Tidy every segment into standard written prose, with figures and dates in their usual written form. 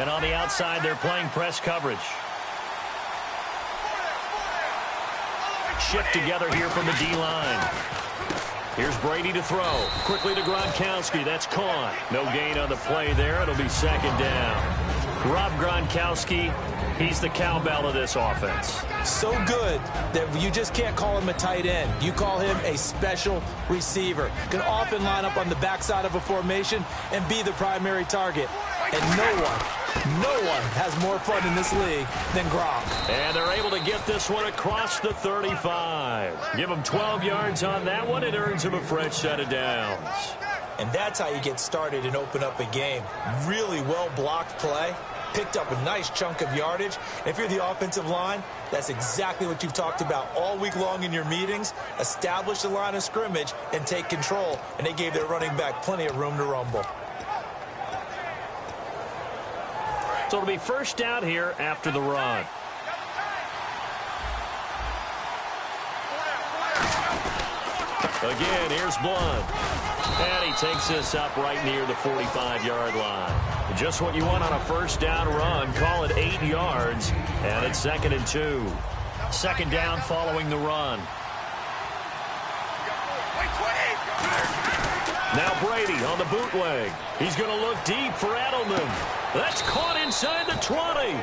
And on the outside, they're playing press coverage. Shift together here from the D-line. Here's Brady to throw. Quickly to Gronkowski. That's caught. No gain on the play there. It'll be second down. Rob Gronkowski, he's the cowbell of this offense. So good that you just can't call him a tight end. You call him a special receiver. Can often line up on the backside of a formation and be the primary target. And no one has more fun in this league than Gronk. And they're able to get this one across the 35. Give him 12 yards on that one. It earns him a fresh set of downs. And that's how you get started and open up a game. Really well-blocked play. Picked up a nice chunk of yardage. If you're the offensive line, that's exactly what you've talked about all week long in your meetings. Establish the line of scrimmage and take control. And they gave their running back plenty of room to rumble. So it'll be first down here after the run. Again, here's Blunt. And he takes this up right near the 45-yard line. Just what you want on a first down run. Call it 8 yards. And it's 2nd and 2. Second down following the run. Now Brady on the bootleg. He's going to look deep for Edelman. That's caught inside the 20.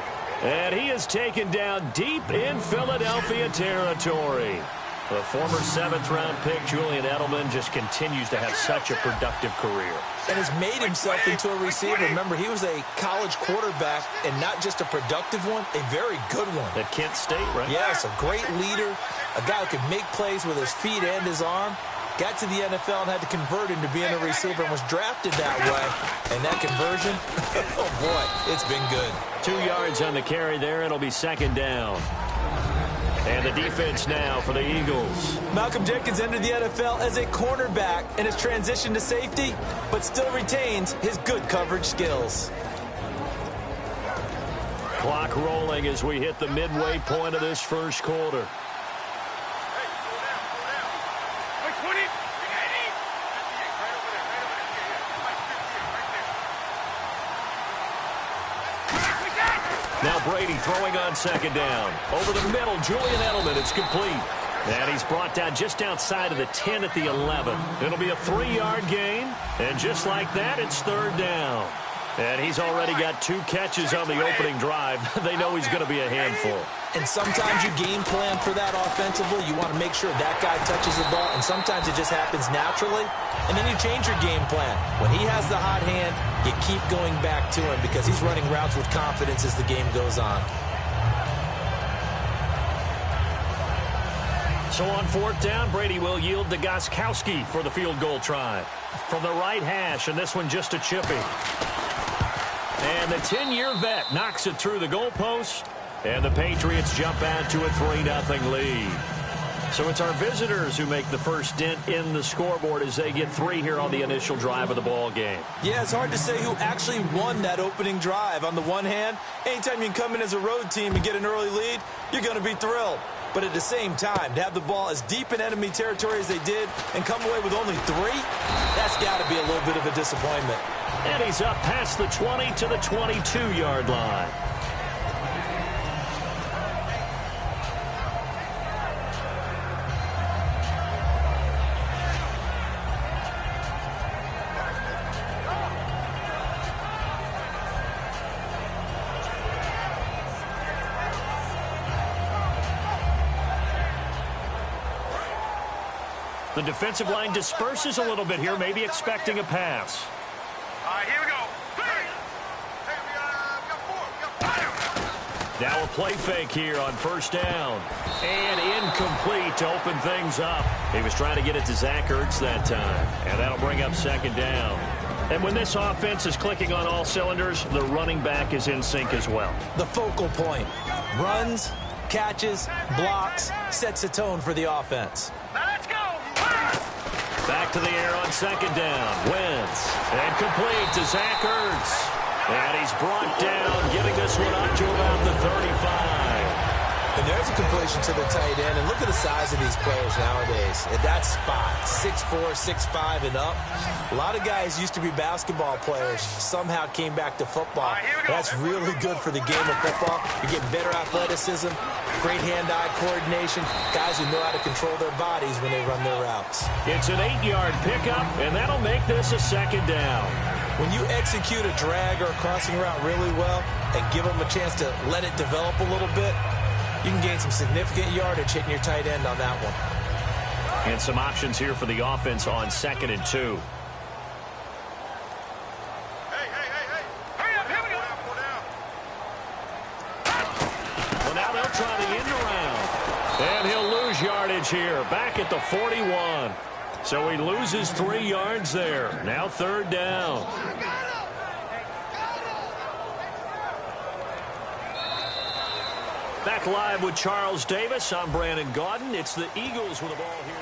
And he is taken down deep in Philadelphia territory. The former 7th-round pick, Julian Edelman, just continues to have such a productive career. And has made himself into a receiver. Remember, he was a college quarterback, and not just a productive one, a very good one. At Kent State, right? Yes, a great leader, a guy who could make plays with his feet and his arm. Got to the NFL and had to convert into being a receiver and was drafted that way. And that conversion, oh boy, it's been good. 2 yards on the carry there. It'll be second down. And the defense now for the Eagles. Malcolm Jenkins entered the NFL as a cornerback and has transitioned to safety, but still retains his good coverage skills. Clock rolling as we hit the midway point of this first quarter. Now Brady throwing on second down. Over the middle, Julian Edelman. It's complete. And he's brought down just outside of the 10 at the 11. It'll be a 3-yard gain. And just like that, it's third down. And he's already got 2 catches on the opening drive. They know he's going to be a handful. And sometimes you game plan for that offensively. You want to make sure that guy touches the ball. And sometimes it just happens naturally. And then you change your game plan. When he has the hot hand, you keep going back to him because he's running routes with confidence as the game goes on. So on fourth down, Brady will yield to Gostkowski for the field goal try. From the right hash, and this one just a chippy. And the 10-year vet knocks it through the goalpost. And the Patriots jump out to a 3-0 lead. So it's our visitors who make the first dent in the scoreboard as they get 3 here on the initial drive of the ball game. Yeah, it's hard to say who actually won that opening drive. On the one hand, anytime you can come in as a road team and get an early lead, you're going to be thrilled. But at the same time, to have the ball as deep in enemy territory as they did and come away with only 3, that's got to be a little bit of a disappointment. And he's up past the 20 to the 22-yard line. The defensive line disperses a little bit here, maybe expecting a pass. Here we go. Now a play fake here on first down. And incomplete to open things up. He was trying to get it to Zach Ertz that time. And that'll bring up second down. And when this offense is clicking on all cylinders, the running back is in sync as well. The focal point. Runs, catches, blocks, sets a tone for the offense. Now let's go. Back to the air on second down. Wentz. And complete to Zach Ertz. And he's brought down, getting this one up to about the 35. And there's a completion to the tight end. And look at the size of these players nowadays. At that spot, 6'4", 6'5", and up. A lot of guys used to be basketball players, somehow came back to football. That's really good for the game of football. You get better athleticism, great hand-eye coordination, guys who know how to control their bodies when they run their routes. It's an 8-yard pickup, and that'll make this a second down. When you execute a drag or a crossing route really well and give them a chance to let it develop a little bit, you can gain some significant yardage hitting your tight end on that one. And some options here for the offense on 2nd and 2. Well, now they'll try the end around. And he'll lose yardage here, back at the 41. So he loses 3 yards there. Now 3rd down. Back live with Charles Davis. I'm Brandon Gaudin. It's the Eagles with the ball here.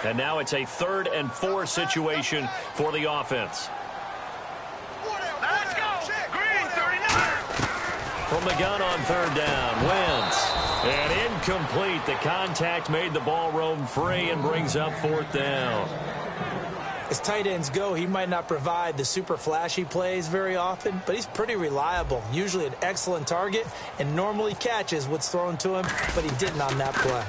And now it's a 3rd and 4 situation for the offense. Let's go. Green 39. From the gun on 3rd down, Wentz. And incomplete. The contact made the ball roam free and brings up 4th down. As tight ends go, he might not provide the super flashy plays very often, but he's pretty reliable. Usually an excellent target and normally catches what's thrown to him, but he didn't on that play.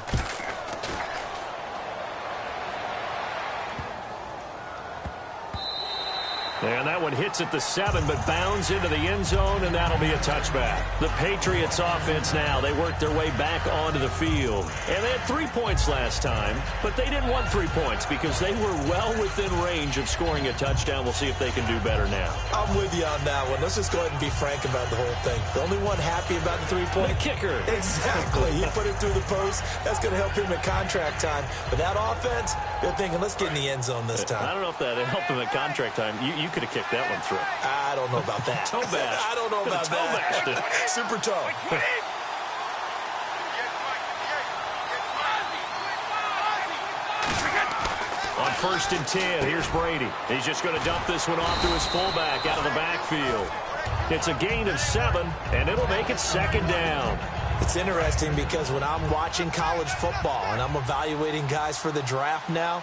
And that one hits at the 7, but bounds into the end zone, and that'll be a touchback. The Patriots offense now, they worked their way back onto the field. And they had 3 points last time, but they didn't want 3 points because they were well within range of scoring a touchdown. We'll see if they can do better now. I'm with you on that one. Let's just go ahead and be frank about the whole thing. The only one happy about the 3-point? The kicker. Exactly. He put it through the post. That's going to help him at contract time. But that offense, they're thinking, let's get in the end zone this time. I don't know if that helped him at contract time. You could have kicked that one through. I don't know about that. Toe bash. I don't know about that. Super toe. On 1st and 10, here's Brady. He's just going to dump this one off to his fullback out of the backfield. It's a gain of 7, and it'll make it 2nd down. It's interesting because when I'm watching college football and I'm evaluating guys for the draft now,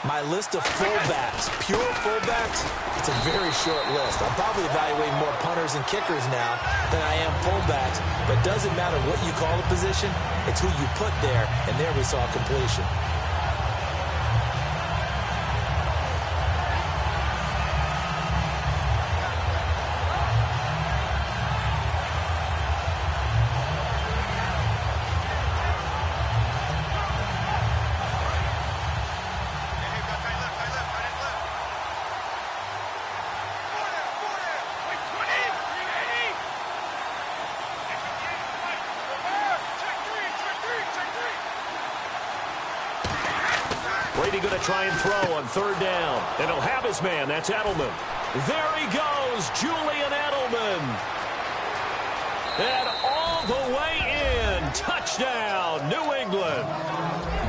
my list of fullbacks, pure fullbacks, it's a very short list. I'm probably evaluating more punters and kickers now than I am fullbacks, but it doesn't matter what you call a position, it's who you put there, and there we saw completion. Brady going to try and throw on 3rd down. And he'll have his man. That's Edelman. There he goes, Julian Edelman. And all the way in. Touchdown, New England.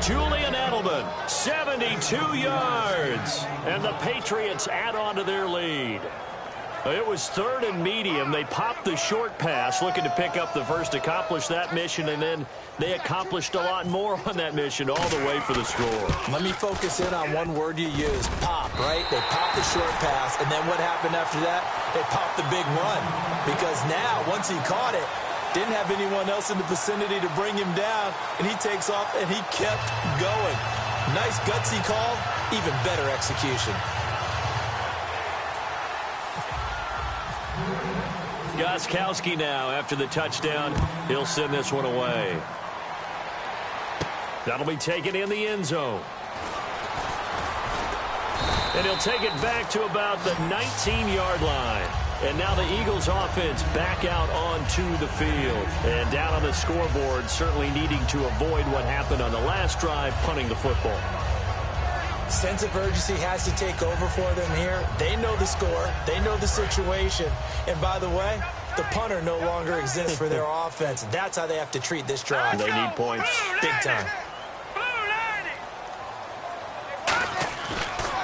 Julian Edelman, 72 yards. And the Patriots add on to their lead. It was 3rd and medium. They popped the short pass, looking to pick up the first, accomplish that mission, and then they accomplished a lot more on that mission all the way for the score. Let me focus in on one word you used, pop, right? They popped the short pass, and then what happened after that? They popped the big run. Because now, once he caught it, didn't have anyone else in the vicinity to bring him down, and he takes off, and he kept going. Nice gutsy call, even better execution. Gostkowski now, after the touchdown, he'll send this one away. That'll be taken in the end zone. And he'll take it back to about the 19-yard line. And now the Eagles offense back out onto the field. And down on the scoreboard, certainly needing to avoid what happened on the last drive, punting the football. Sense of urgency has to take over for them here. They know the score. They know the situation. And by the way, the punter no longer exists for their offense. That's how they have to treat this drive. They need points. Big time.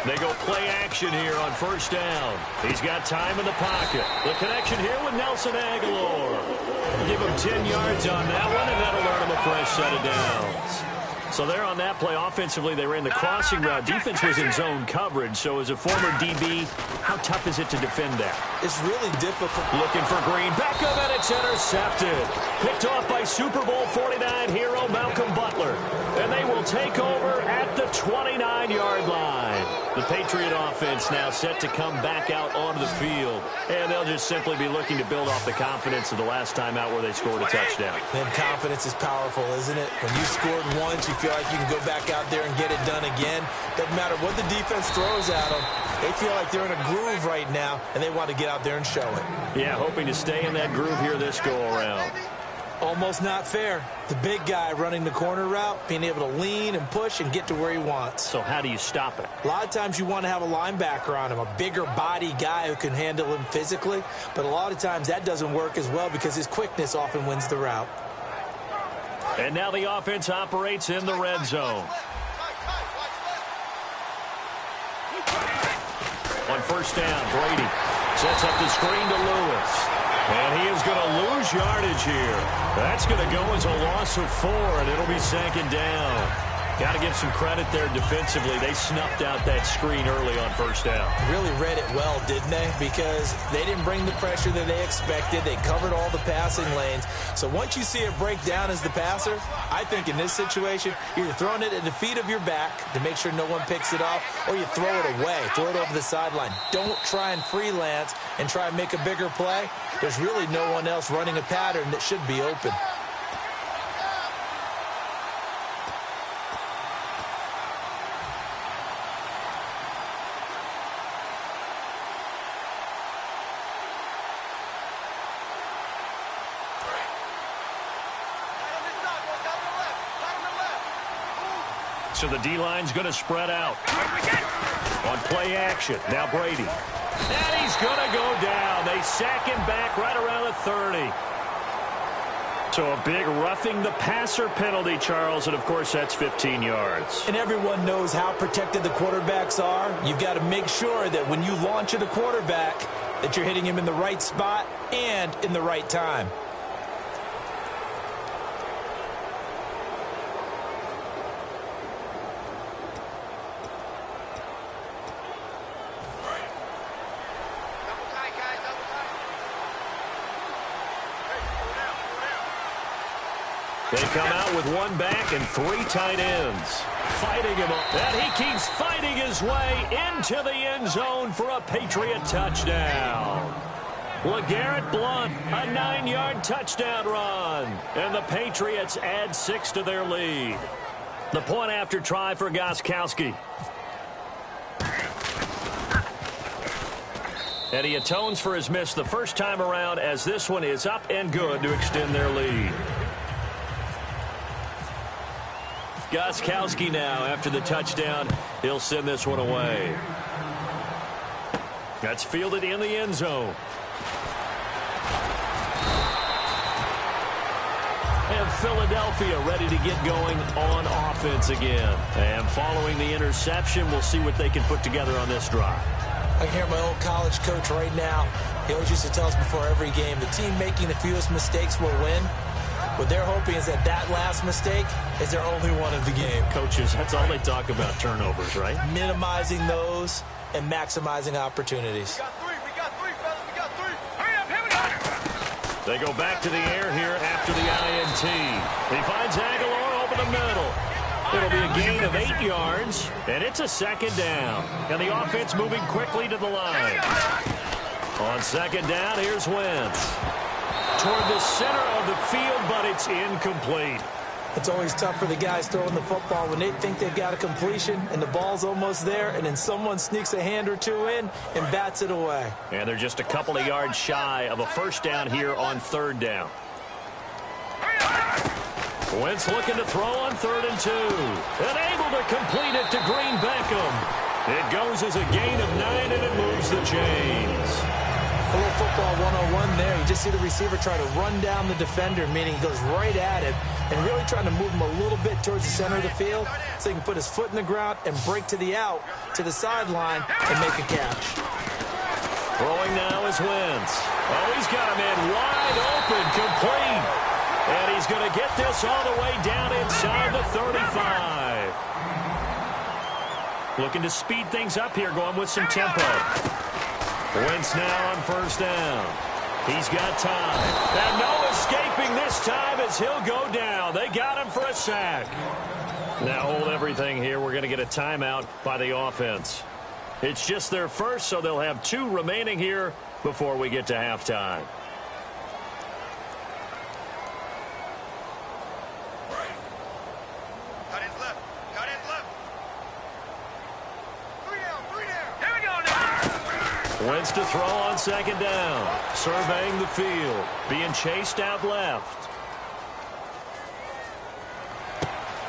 They go play action here on first down. He's got time in the pocket. The connection here with Nelson Aguilar. Give him 10 yards on that one, and that'll earn him a fresh set of downs. So there on that play, offensively, they ran the crossing route. Defense was in zone coverage. So as a former DB, how tough is it to defend that? It's really difficult. Looking for Green. Back up, and it's intercepted. Picked off by Super Bowl 49 hero Malcolm Butler. And they will take over at the 29-yard line. The Patriot offense now set to come back out onto the field. And they'll just simply be looking to build off the confidence of the last time out where they scored a touchdown. And confidence is powerful, isn't it? When you scored once, you feel like you can go back out there and get it done again. Doesn't matter what the defense throws at them. They feel like they're in a groove right now, and they want to get out there and show it. Yeah, hoping to stay in that groove here this go-around. Almost not fair. The big guy running the corner route, being able to lean and push and get to where he wants. So how do you stop it? A lot of times you want to have a linebacker on him, a bigger body guy who can handle him physically. But a lot of times that doesn't work as well because his quickness often wins the route. And now the offense operates in the red zone. On first down, Brady sets up the screen to Lewis. And he is going to lose yardage here. That's going to go as a loss of 4, and it'll be second down. Got to give some credit there defensively. They snuffed out that screen early on first down. Really read it well, didn't they? Because they didn't bring the pressure that they expected. They covered all the passing lanes. So once you see it break down as the passer, I think in this situation, you're throwing it at the feet of your back to make sure no one picks it off, or you throw it away, throw it over the sideline. Don't try and freelance and try and make a bigger play. There's really no one else running a pattern that should be open. So the D-line's going to spread out. On play action, now Brady. And he's going to go down. They sack him back right around the 30. So a big roughing the passer penalty, Charles, and of course that's 15 yards. And everyone knows how protected the quarterbacks are. You've got to make sure that when you launch at a quarterback, that you're hitting him in the right spot and in the right time. They come out with one back and 3 tight ends. Fighting him up. And he keeps fighting his way into the end zone for a Patriot touchdown. LeGarrette Blount, a 9-yard touchdown run. And the Patriots add 6 to their lead. The point after try for Gostkowski. And he atones for his miss the first time around as this one is up and good to extend their lead. Gostkowski now, after the touchdown, he'll send this one away. That's fielded in the end zone. And Philadelphia ready to get going on offense again. And following the interception, we'll see what they can put together on this drive. I can hear my old college coach right now. He always used to tell us before every game, the team making the fewest mistakes will win. What they're hoping is that last mistake is their only one of the game. Coaches, that's all they talk about, turnovers, right? Minimizing those and maximizing opportunities. We got three, fellas. We got 3. Hurry up, here we go. They go back to the air here after the INT. He finds Aguilar over the middle. It'll be a gain of 8 yards, and it's a second down. And the offense moving quickly to the line. On second down, here's Wentz. Toward the center of the field, but it's incomplete. It's always tough for the guys throwing the football when they think they've got a completion and the ball's almost there, and then someone sneaks a hand or 2 in and bats it away. And they're just a couple of yards shy of a first down here on third down. Wentz looking to throw on 3rd and 2. And able to complete it to Green Beckham. It goes as a gain of 9, and it moves the chains. A little football 101 there. You just see the receiver try to run down the defender, meaning he goes right at him and really trying to move him a little bit towards the center of the field so he can put his foot in the ground and break to the out, to the sideline, and make a catch. Throwing now is Wentz. Oh, he's got him in wide open, complete. And he's going to get this all the way down inside the 35. Looking to speed things up here, going with some tempo. Wentz now on first down. He's got time. And no escaping this time as he'll go down. They got him for a sack. Now hold everything here. We're going to get a timeout by the offense. It's just their first, so they'll have 2 remaining here before we get to halftime. Cut his left. Cut his left. 3 down. 3 down. Here we go now. Wentz to throw on second down. Surveying the field. Being chased out left.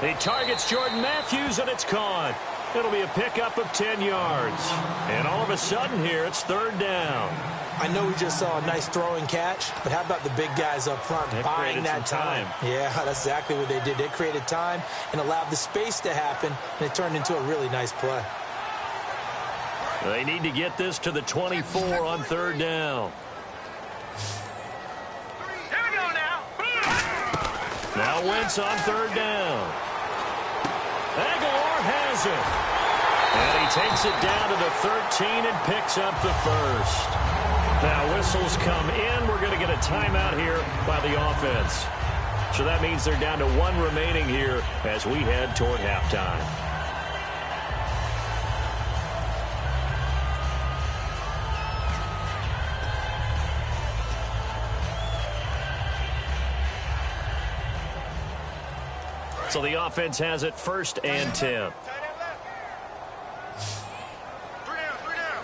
He targets Jordan Matthews, and it's caught. It'll be a pickup of 10 yards. And all of a sudden here, it's third down. I know we just saw a nice throwing catch, but how about the big guys up front buying that time? Yeah, that's exactly what they did. They created time and allowed the space to happen, and it turned into a really nice play. They need to get this to the 24 on third down. Here we go now. Now Wentz on third down. Aguilar has it. And he takes it down to the 13 and picks up the first. Now whistles come in. We're going to get a timeout here by the offense. So that means they're down to 1 remaining here as we head toward halftime. So the offense has it first and 10. Tight end left. 3 down. 3 down.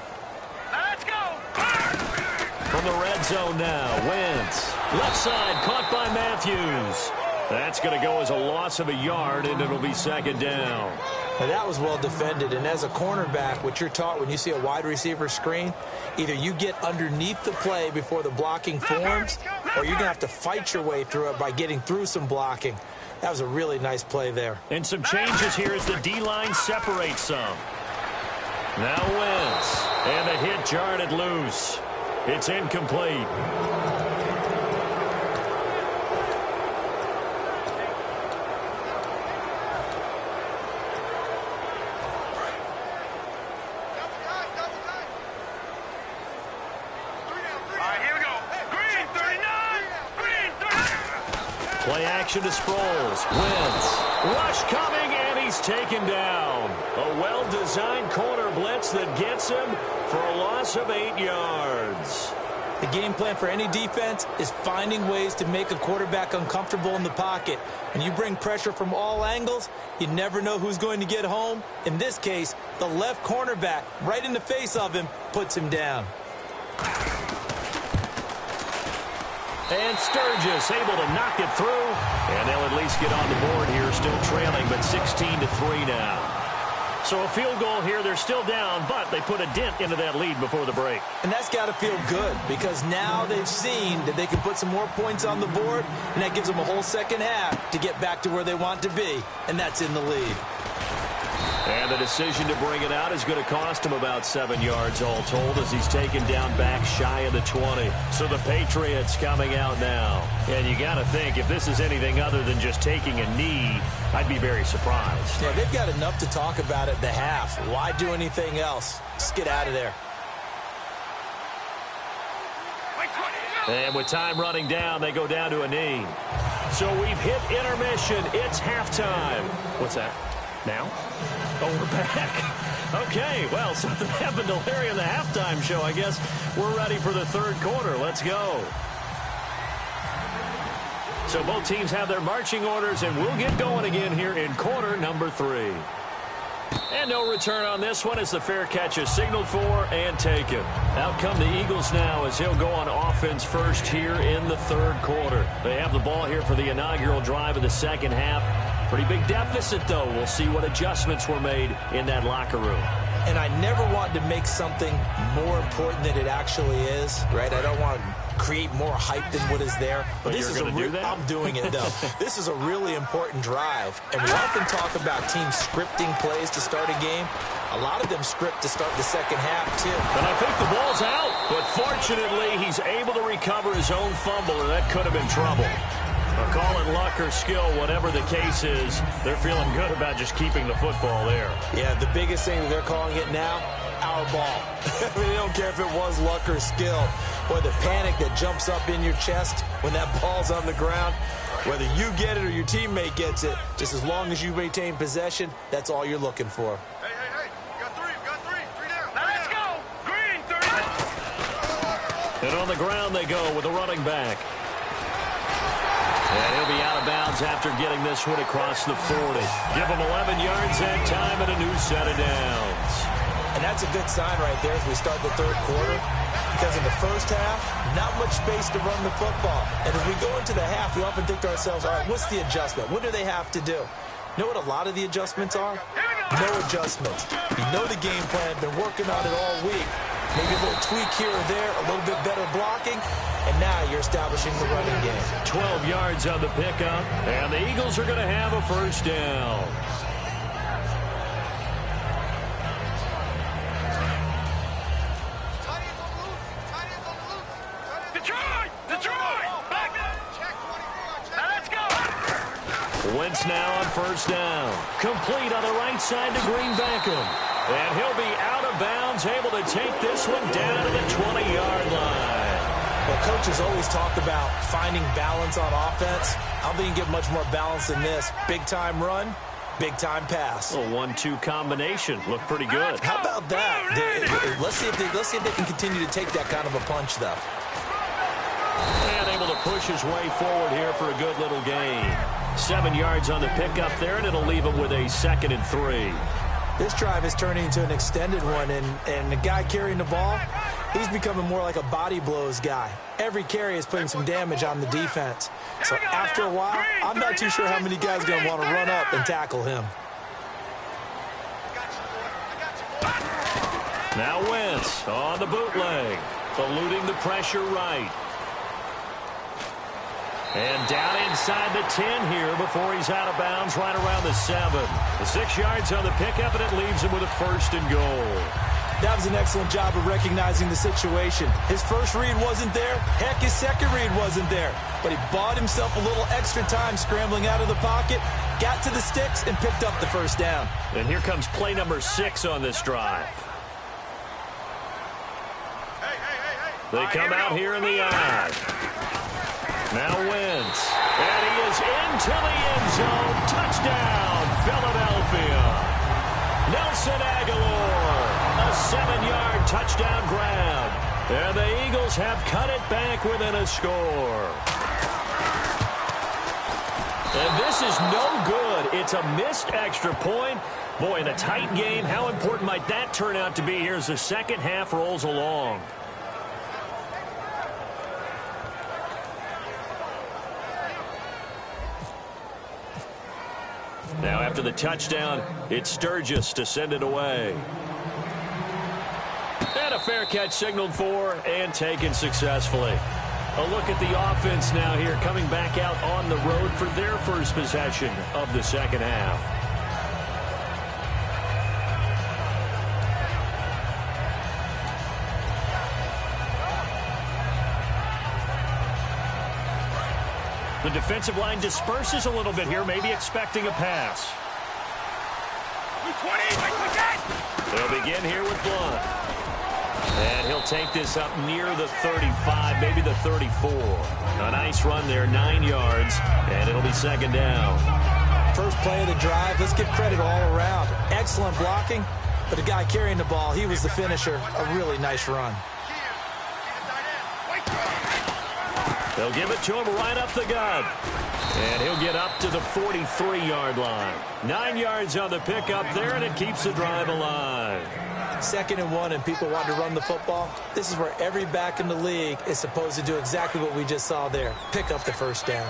Let's go. From the red zone now, Wentz. Left side, caught by Matthews. That's going to go as a loss of a yard, and it'll be second down. Now that was well defended, and as a cornerback, what you're taught when you see a wide receiver screen, either you get underneath the play before the blocking forms, or you're going to have to fight your way through it by getting through some blocking. That was a really nice play there. And some changes here as the D-line separates some. Now Wentz, and the hit jarred it loose. It's incomplete. Play action to Sproles. Wentz. Rush coming, and he's taken down. A well-designed corner blitz that gets him for a loss of 8 yards. The game plan for any defense is finding ways to make a quarterback uncomfortable in the pocket. When you bring pressure from all angles, you never know who's going to get home. In this case, the left cornerback, right in the face of him, puts him down. And Sturgis able to knock it through. And they'll at least get on the board here, still trailing, but 16-3 now. So a field goal here, they're still down, but they put a dent into that lead before the break. And that's got to feel good, because now they've seen that they can put some more points on the board, and that gives them a whole second half to get back to where they want to be, and that's in the lead. And the decision to bring it out is going to cost him about 7 yards all told as he's taken down back shy of the 20. So the Patriots coming out now. And you got to think, if this is anything other than just taking a knee, I'd be very surprised. Yeah, they've got enough to talk about at the half. Why do anything else? Just get out of there. And with time running down, they go down to a knee. So we've hit intermission. It's halftime. What's that? Now? Oh, we're back. Okay, well, something happened to Larry in the halftime show, I guess. We're ready for the third quarter. Let's go. So both teams have their marching orders, and we'll get going again here in quarter number 3. And no return on this one as the fair catch is signaled for and taken. Out come the Eagles now as he'll go on offense first here in the third quarter. They have the ball here for the inaugural drive of the second half. Pretty big deficit, though. We'll see what adjustments were made in that locker room. And I never wanted to make something more important than it actually is, right? I don't want to create more hype than what is there. But this is I'm doing it, though. This is a really important drive. And we often talk about teams scripting plays to start a game. A lot of them script to start the second half, too. And I think the ball's out. But fortunately, he's able to recover his own fumble, or that could have been trouble. Call it luck or skill, whatever the case is, they're feeling good about just keeping the football there. Yeah, the biggest thing that they're calling it now, our ball. I mean, they don't care if it was luck or skill. Boy, the panic that jumps up in your chest when that ball's on the ground, whether you get it or your teammate gets it, just as long as you retain possession, that's all you're looking for. Hey, we got three down. Now let's go. Green, 30. And on the ground they go with a running back. And he'll be out of bounds after getting this one across the 40. Give him 11 yards that time and a new set of downs. And that's a good sign right there as we start the third quarter. Because in the first half, not much space to run the football. And as we go into the half, we often think to ourselves, all right, what's the adjustment? What do they have to do? You know what a lot of the adjustments are? No adjustments. You know the game plan, been working on it all week. Maybe a little tweak here or there, a little bit better blocking, and now you're establishing the running game. 12 yards on the pickup, and the Eagles are going to have a first down. Wentz now on first down. Complete on the right side to Green Beckham. And he'll be out of bounds, able to take this one down to the 20-yard line. Well, coaches always talk about finding balance on offense. I don't think you can get much more balance than this. Big-time run, big-time pass. A 1-2 combination. Looked pretty good. How about that? Let's see if they can continue to take that kind of a punch, though. And able to push his way forward here for a good little gain. 7 yards on the pickup there, and it'll leave him with a 2nd and 3. This drive is turning into an extended one, and the guy carrying the ball, he's becoming more like a body blows guy. Every carry is putting some damage on the defense. So after a while, I'm not too sure how many guys are going to want to run up and tackle him. Now Wentz on the bootleg, eluding the pressure right. And down inside the 10 here before he's out of bounds right around the 7. The 6 yards on the pickup, and it leaves him with a 1st and goal. That was an excellent job of recognizing the situation. His first read wasn't there. Heck, his second read wasn't there. But he bought himself a little extra time scrambling out of the pocket, got to the sticks, and picked up the first down. And here comes play number 6 on this drive. They come out here in the eye. Now Wentz, and he is into the end zone. Touchdown, Philadelphia. Nelson Aguilar, a 7-yard touchdown grab. And the Eagles have cut it back within a score. And this is no good. It's a missed extra point. Boy, in a tight game, how important might that turn out to be here as the second half rolls along? Now after the touchdown, it's Sturgis to send it away. And a fair catch signaled for and taken successfully. A look at the offense now here, coming back out on the road for their first possession of the second half. The defensive line disperses a little bit here, maybe expecting a pass. They'll begin here with Blunt. And he'll take this up near the 35, maybe the 34. A nice run there, 9 yards, and it'll be second down. First play of the drive, let's give credit all around. Excellent blocking, but the guy carrying the ball, he was the finisher. A really nice run. They'll give it to him right up the gut. And he'll get up to the 43-yard line. 9 yards on the pickup there, and it keeps the drive alive. 2nd and 1, and people want to run the football. This is where every back in the league is supposed to do exactly what we just saw there. Pick up the first down.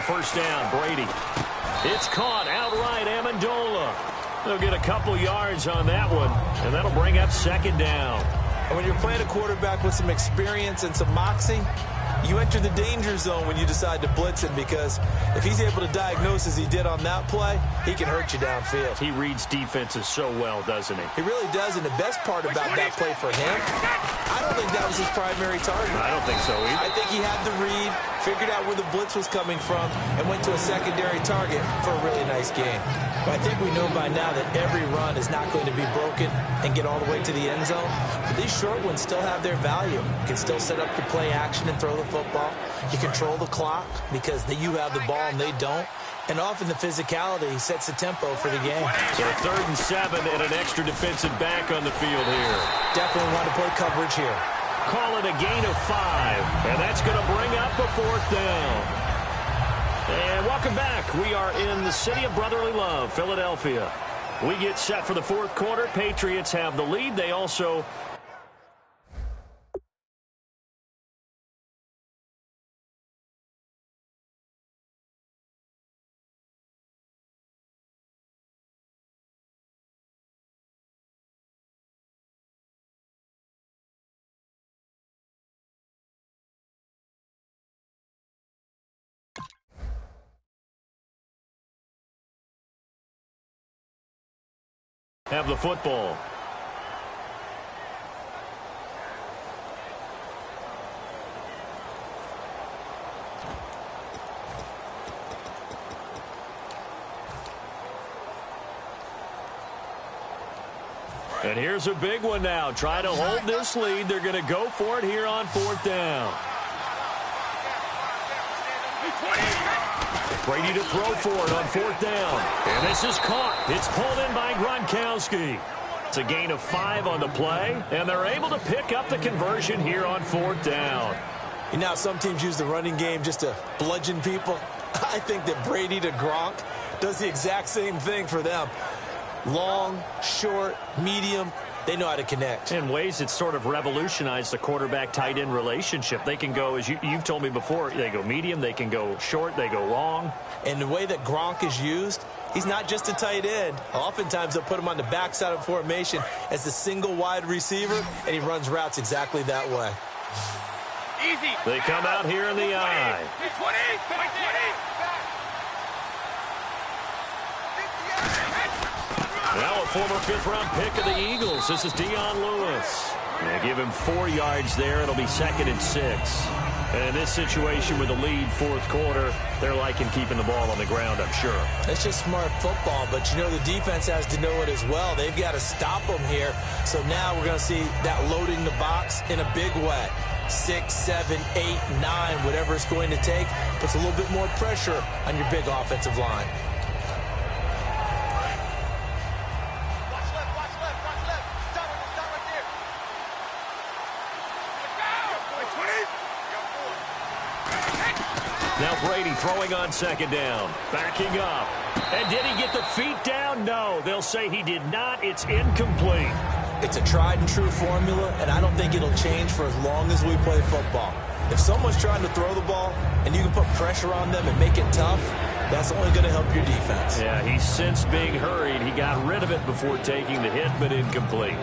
first down. Brady. It's caught outright. Amendola. They'll get a couple yards on that one, and that'll bring up second down. And when you're playing a quarterback with some experience and some moxie, you enter the danger zone when you decide to blitz him, because if he's able to diagnose as he did on that play, he can hurt you downfield. He reads defenses so well, doesn't he? He really does, and the best part about that play for him, I don't think that was his primary target. I don't think so either. I think he had the read, figured out where the blitz was coming from, and went to a secondary target for a really nice game. But I think we know by now that every run is not going to be broken and get all the way to the end zone. But these short ones still have their value. You can still set up your play action and throw the football. You control the clock because you have the ball and they don't. And often the physicality sets the tempo for the game. So 3rd and 7 and an extra defensive back on the field here. Definitely want to play coverage here. Call it a gain of 5. And that's going to bring up a 4th down. And welcome back. We are in the city of brotherly love, Philadelphia. We get set for the 4th quarter. Patriots have the lead. They also... have the football. And here's a big one now. Try to hold this lead. They're going to go for it here on 4th down. Brady to throw for it on 4th down. And this is caught. It's pulled in by Gronkowski. It's a gain of 5 on the play, and they're able to pick up the conversion here on 4th down. You know, some teams use the running game just to bludgeon people. I think that Brady to Gronk does the exact same thing for them. Long, short, medium, they know how to connect. In ways it's sort of revolutionized the quarterback-tight end relationship. They can go, as you've told me before, they go medium, they can go short, they go long. And the way that Gronk is used, he's not just a tight end. Oftentimes they'll put him on the backside of formation as the single wide receiver, and he runs routes exactly that way. Easy. They come out here in the eye. 20. Now a former 5th-round pick of the Eagles. This is Dion Lewis. They give him 4 yards there. It'll be 2nd and 6. And in this situation with the lead 4th quarter, they're liking keeping the ball on the ground, I'm sure. It's just smart football, but you know the defense has to know it as well. They've got to stop them here. So now we're going to see that loading the box in a big way. 6, 7, 8, 9, whatever it's going to take, puts a little bit more pressure on your big offensive line. Now Brady throwing on 2nd down. Backing up. And did he get the feet down? No. They'll say he did not. It's incomplete. It's a tried and true formula, and I don't think it'll change for as long as we play football. If someone's trying to throw the ball and you can put pressure on them and make it tough, that's only going to help your defense. Yeah, he's since being hurried. He got rid of it before taking the hit, but incomplete.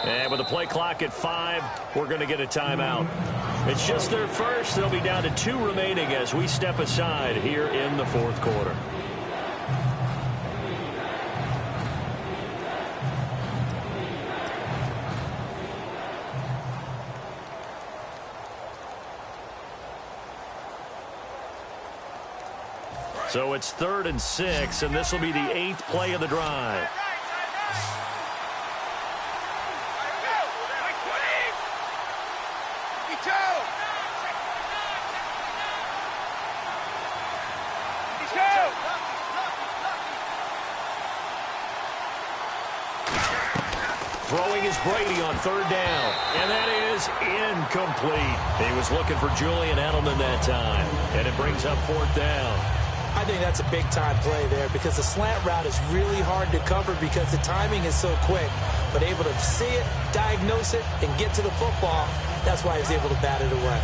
And with the play clock at 5, we're going to get a timeout. It's just their first. They'll be down to 2 remaining as we step aside here in the 4th quarter. So it's 3rd and 6, and this will be the 8th play of the drive. Throwing is Brady on 3rd down, and that is incomplete. He was looking for Julian Edelman that time, and it brings up 4th down. I think that's a big-time play there because the slant route is really hard to cover because the timing is so quick. But able to see it, diagnose it, and get to the football, that's why he was able to bat it away.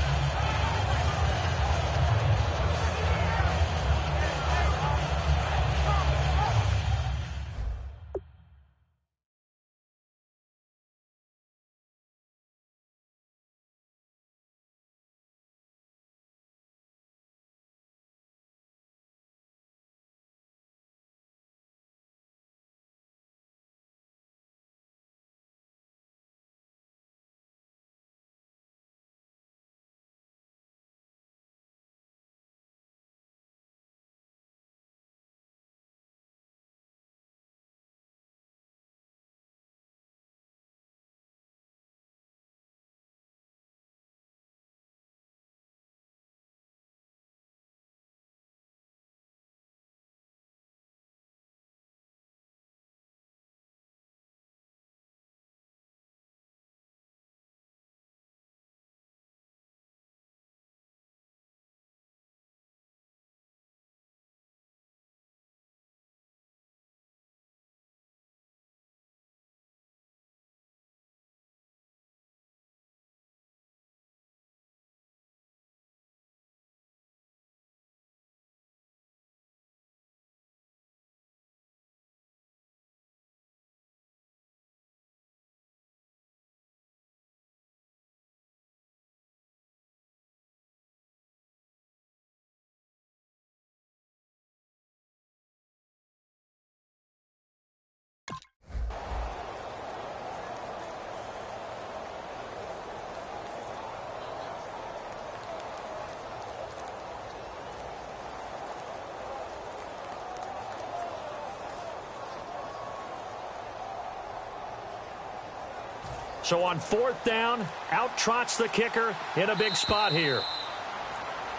So on 4th down, out trots the kicker in a big spot here.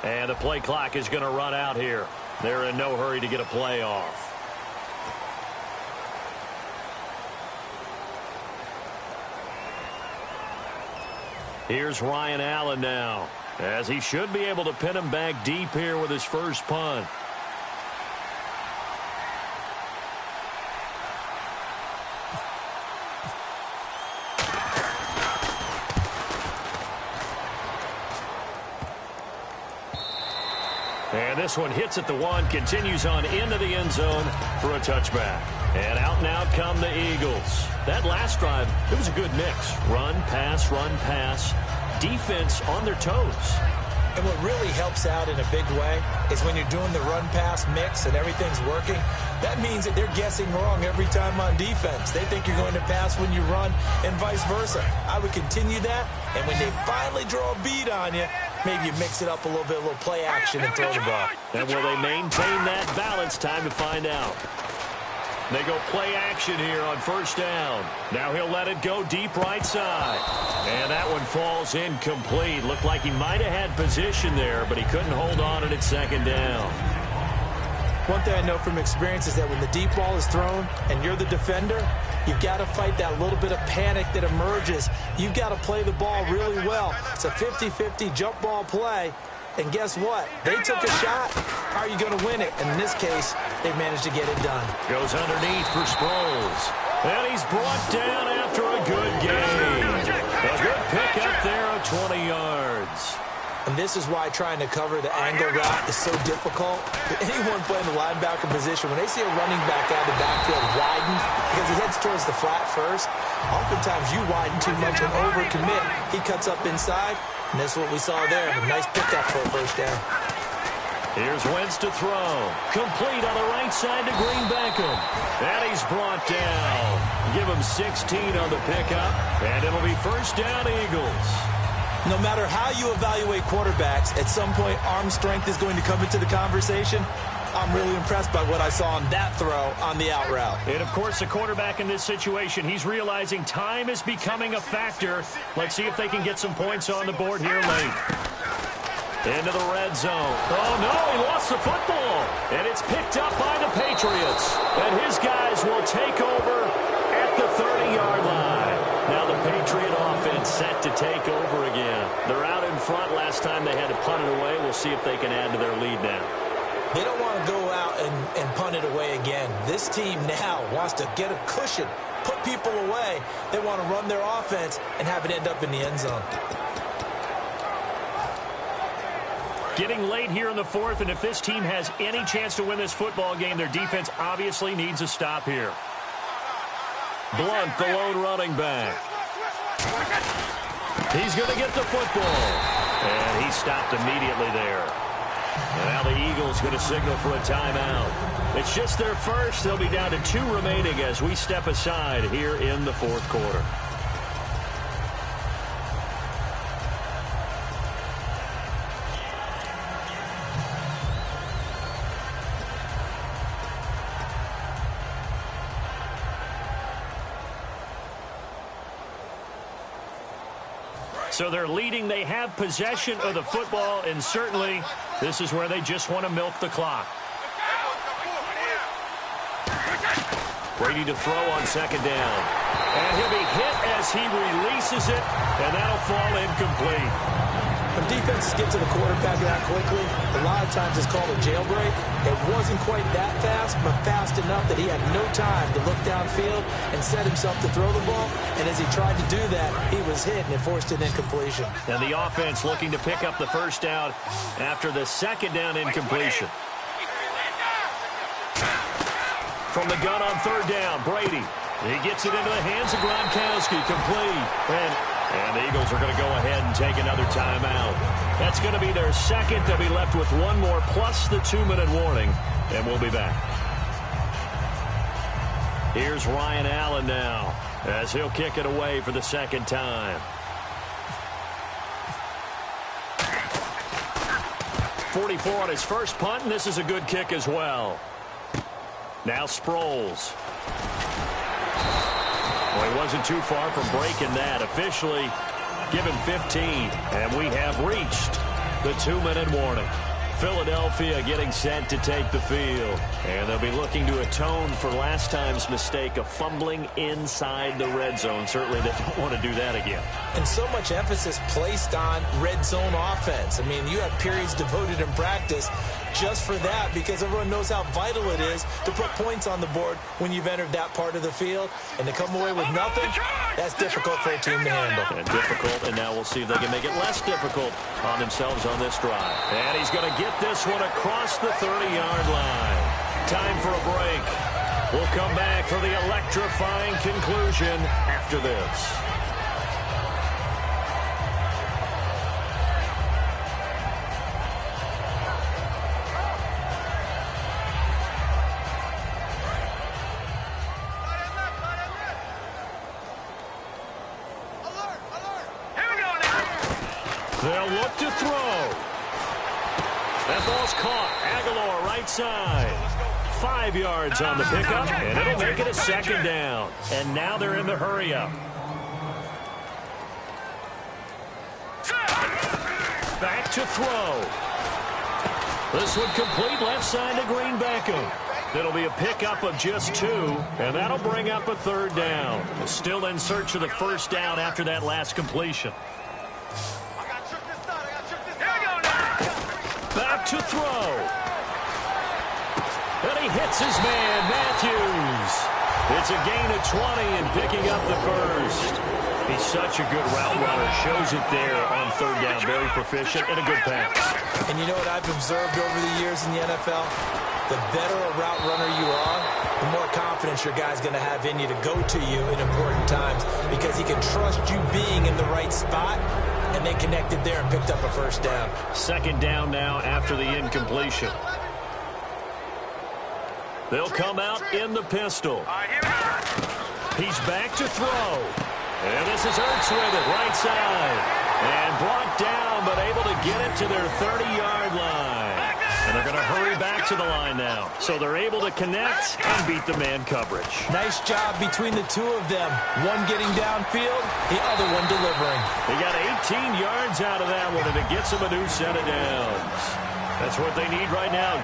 And the play clock is going to run out here. They're in no hurry to get a play off. Here's Ryan Allen now, as he should be able to pin him back deep here with his first punt. And this one hits at the 1, continues on into the end zone for a touchback. And out come the Eagles. That last drive, it was a good mix. Run, pass, defense on their toes. And what really helps out in a big way is when you're doing the run-pass mix and everything's working, that means that they're guessing wrong every time on defense. They think you're going to pass when you run and vice versa. I would continue that, and when they finally draw a bead on you, maybe you mix it up a little bit, a little play action and throw the ball. And will they maintain that balance? Time to find out. They go play action here on 1st down. Now he'll let it go deep right side. And that one falls incomplete. Looked like he might have had position there, but he couldn't hold on at 2nd down. One thing I know from experience is that when the deep ball is thrown and you're the defender, you've got to fight that little bit of panic that emerges. You've got to play the ball really well. It's a 50-50 jump ball play. And guess what? They took a shot. How are you going to win it? And in this case, they managed to get it done. Goes underneath for Sproles. And he's brought down after a good game. A good pick up there of 20 yards. And this is why trying to cover the angle route is so difficult. Anyone playing the linebacker position, when they see a running back out of the backfield widened, because he heads towards the flat first, oftentimes you widen too much and overcommit. He cuts up inside, and that's what we saw there. A nice pickup for a 1st down. Here's Wentz to throw. Complete on the right side to Green Beckham. And he's brought down. Give him 16 on the pickup, and it'll be 1st down Eagles. No matter how you evaluate quarterbacks, at some point arm strength is going to come into the conversation. I'm really impressed by what I saw on that throw on the out route. And, of course, the quarterback in this situation, he's realizing time is becoming a factor. Let's see if they can get some points on the board here late. Into the red zone. Oh, no, he lost the football. And it's picked up by the Patriots. And his guys will take over at the 30-yard line. Now the Patriot offense set to take over again. They're out in front. Last time they had to punt it away. We'll see if they can add to their lead now. They don't want to go out and punt it away again. This team now wants to get a cushion, put people away. They want to run their offense and have it end up in the end zone. Getting late here in the fourth, and if this team has any chance to win this football game, their defense obviously needs a stop here. Blunt, the lone running back. He's going to get the football. And he stopped immediately there. And now the Eagles going to signal for a timeout. It's just their first. They'll be down to 2 remaining as we step aside here in the fourth quarter. So they're leading. They have possession of the football, and certainly this is where they just want to milk the clock. Brady to throw on second down. And he'll be hit as he releases it, and that'll fall incomplete. When defenses get to the quarterback that quickly, a lot of times it's called a jailbreak. It wasn't quite that fast, but fast enough that he had no time to look downfield and set himself to throw the ball. And as he tried to do that, he was hit, and it forced an incompletion. And the offense looking to pick up the first down after the second down incompletion. From the gun on third down, Brady. He gets it into the hands of Gronkowski, complete. And the Eagles are going to go ahead and take another timeout. That's going to be their second. They'll be left with one more plus the 2-minute warning, and we'll be back. Here's Ryan Allen now as he'll kick it away for the second time. 44 on his first punt, and this is a good kick as well. Now Sproles. Well, he wasn't too far from breaking that. Officially given 15, and we have reached the 2-minute warning. Philadelphia getting set to take the field, and they'll be looking to atone for last time's mistake of fumbling inside the red zone. Certainly they don't want to do that again. And so much emphasis placed on red zone offense. I mean, you have periods devoted in practice just for that, because everyone knows how vital it is to put points on the board when you've entered that part of the field. And to come away with nothing, that's difficult for a team to handle. And difficult, and now we'll see if they can make it less difficult on themselves on this drive. And he's going to get this one across the 30-yard line. Time for a break. We'll come back for the electrifying conclusion after this. They'll look to throw. That ball's caught. Aguilar right side. 5 yards on the pickup, and it'll make it a second down. And now they're in the hurry-up. Back to throw. This one complete left side to Green Beckham. It'll be a pickup of just 2, and that'll bring up a third down. Still in search of the first down after that last completion. Back to throw. And he hits his man, Matthews. It's a gain of 20 and picking up the first. He's such a good route runner. Shows it there on third down. Very proficient and a good pass. And you know what I've observed over the years in the NFL? The better a route runner you are, the more confidence your guy's going to have in you to go to you in important times, because he can trust you being in the right spot, and they connected there and picked up a first down. Second down now after the incompletion. They'll come out in the pistol. He's back to throw. And this is Ertz with it, right side. And brought down, but able to get it to their 30-yard line. And they're going to hurry back to the line now. So they're able to connect and beat the man coverage. Nice job between the two of them. One getting downfield, the other one delivering. They got 18 yards out of that one, and it gets them a new set of downs. That's what they need right now.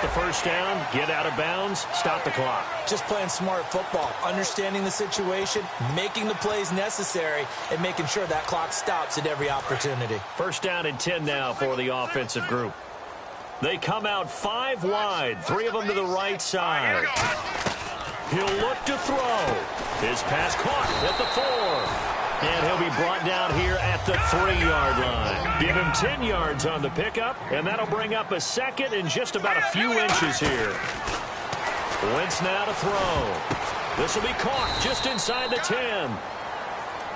the first down, get out of bounds, stop the clock. Just playing smart football, understanding the situation, making the plays necessary, and making sure that clock stops at every opportunity. First down and 10 now for the offensive group. They come out 5 wide, 3 of them to the right side. He'll look to throw. His pass caught at the 4. And he'll be brought down here at the 3-yard line. Give him 10 yards on the pickup, and that'll bring up a second and just about a few inches here. Wentz now to throw. This will be caught just inside the 10.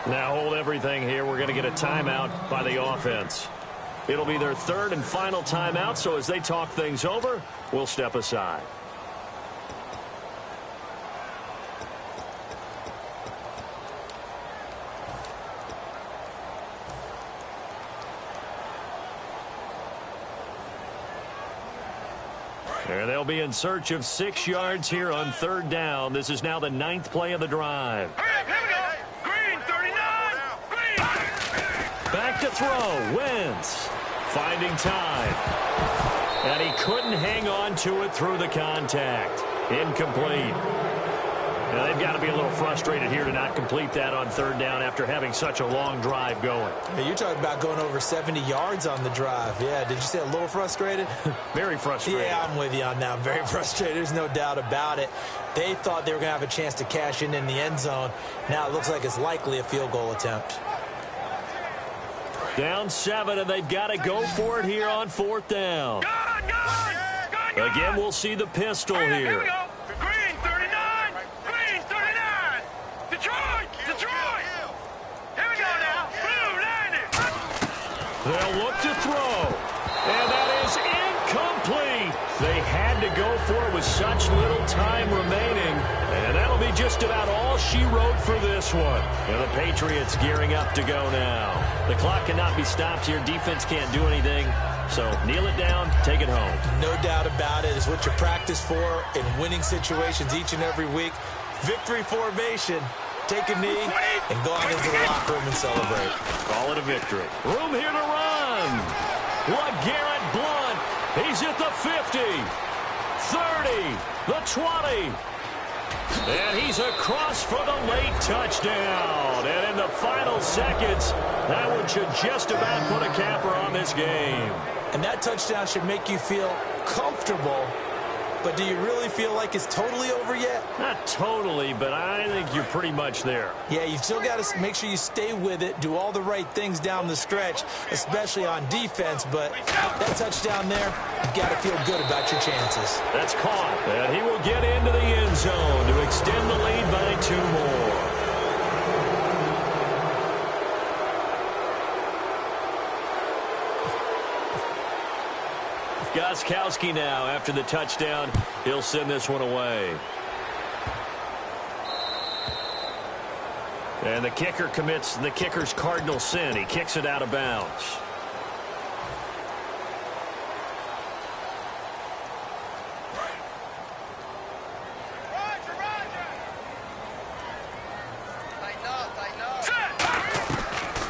Now hold everything here. We're going to get a timeout by the offense. It'll be their 3rd and final timeout, so as they talk things over, we'll step aside. And they'll be in search of 6 yards here on 3rd down. This is now the 9th play of the drive. Here we go. Green, 39. Green. Back to throw. Wentz finding time. And he couldn't hang on to it through the contact. Incomplete. Now, they've got to be a little frustrated here to not complete that on 3rd down after having such a long drive going. Hey, you're talking about going over 70 yards on the drive. Yeah, did you say a little frustrated? Very frustrated. Yeah, I'm with you on that. I'm very frustrated. There's no doubt about it. They thought they were going to have a chance to cash in the end zone. Now it looks like it's likely a field goal attempt. Down 7, and they've got to go for it here on 4th down. Again, we'll see the pistol here. Here we go. Green, 39. Green, 39. Detroit. Detroit. Here we go now. Blue, 90. They'll look to throw. And that is incomplete. They had to go for it with such little time remaining. And that'll be just about all she wrote for this one. And the Patriots gearing up to go now. The clock cannot be stopped here. Defense can't do anything. So kneel it down, take it home. No doubt about it. It's what you practice for in winning situations each and every week. Victory formation. Take a knee and go out into the locker room and celebrate. Call it a victory. Room here to run. LeGarrette Blount. He's at the 50, 30, the 20. And he's across for the late touchdown. And in the final seconds, that one should just about put a capper on this game. And that touchdown should make you feel comfortable. But do you really feel like it's totally over yet? Not totally, but I think you're pretty much there. Yeah, you've still got to make sure you stay with it, do all the right things down the stretch, especially on defense. But that touchdown there, you've got to feel good about your chances. That's caught. And he will get into the end zone to extend the lead by 2 more. Gostkowski now, after the touchdown, he'll send this one away. And the kicker commits the kicker's cardinal sin. He kicks it out of bounds.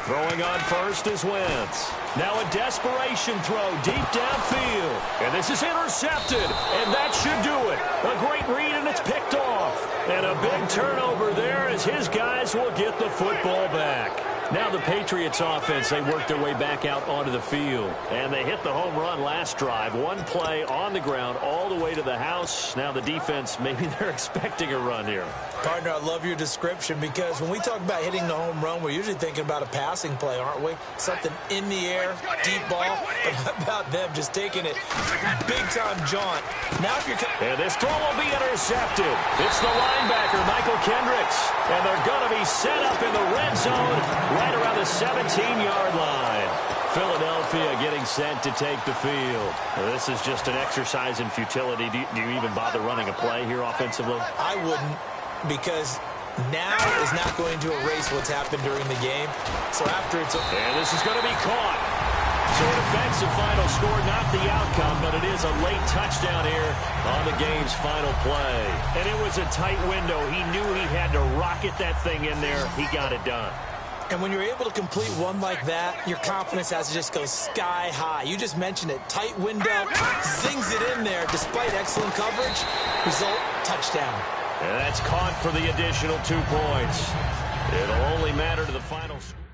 Throwing on first is Wentz. Now a desperation throw deep downfield. And this is intercepted. And that should do it. A great read, and it's picked off. And a big turnover there as his guys will get the football back. Now the Patriots offense, they work their way back out onto the field. And they hit the home run last drive. One play on the ground all the way to the house. Now the defense, maybe they're expecting a run here. Partner, I love your description because when we talk about hitting the home run, we're usually thinking about a passing play, aren't we? Something in the air, deep ball. But how about them just taking it big-time jaunt? Now if you're... And this throw will be intercepted. It's the linebacker, Michael Kendricks. And they're going to be set up in the red zone right around the 17-yard line. Philadelphia getting set to take the field. This is just an exercise in futility. Do you even bother running a play here offensively? I wouldn't, because now is not going to erase what's happened during the game. So after it's... And this is going to be caught. So an offensive final score, not the outcome, but it is a late touchdown here on the game's final play. And it was a tight window. He knew he had to rocket that thing in there. He got it done. And when you're able to complete one like that, your confidence has to just go sky high. You just mentioned it. Tight window, zings it in there despite excellent coverage. Result, touchdown. And that's caught for the additional 2 points. It'll only matter to the final score.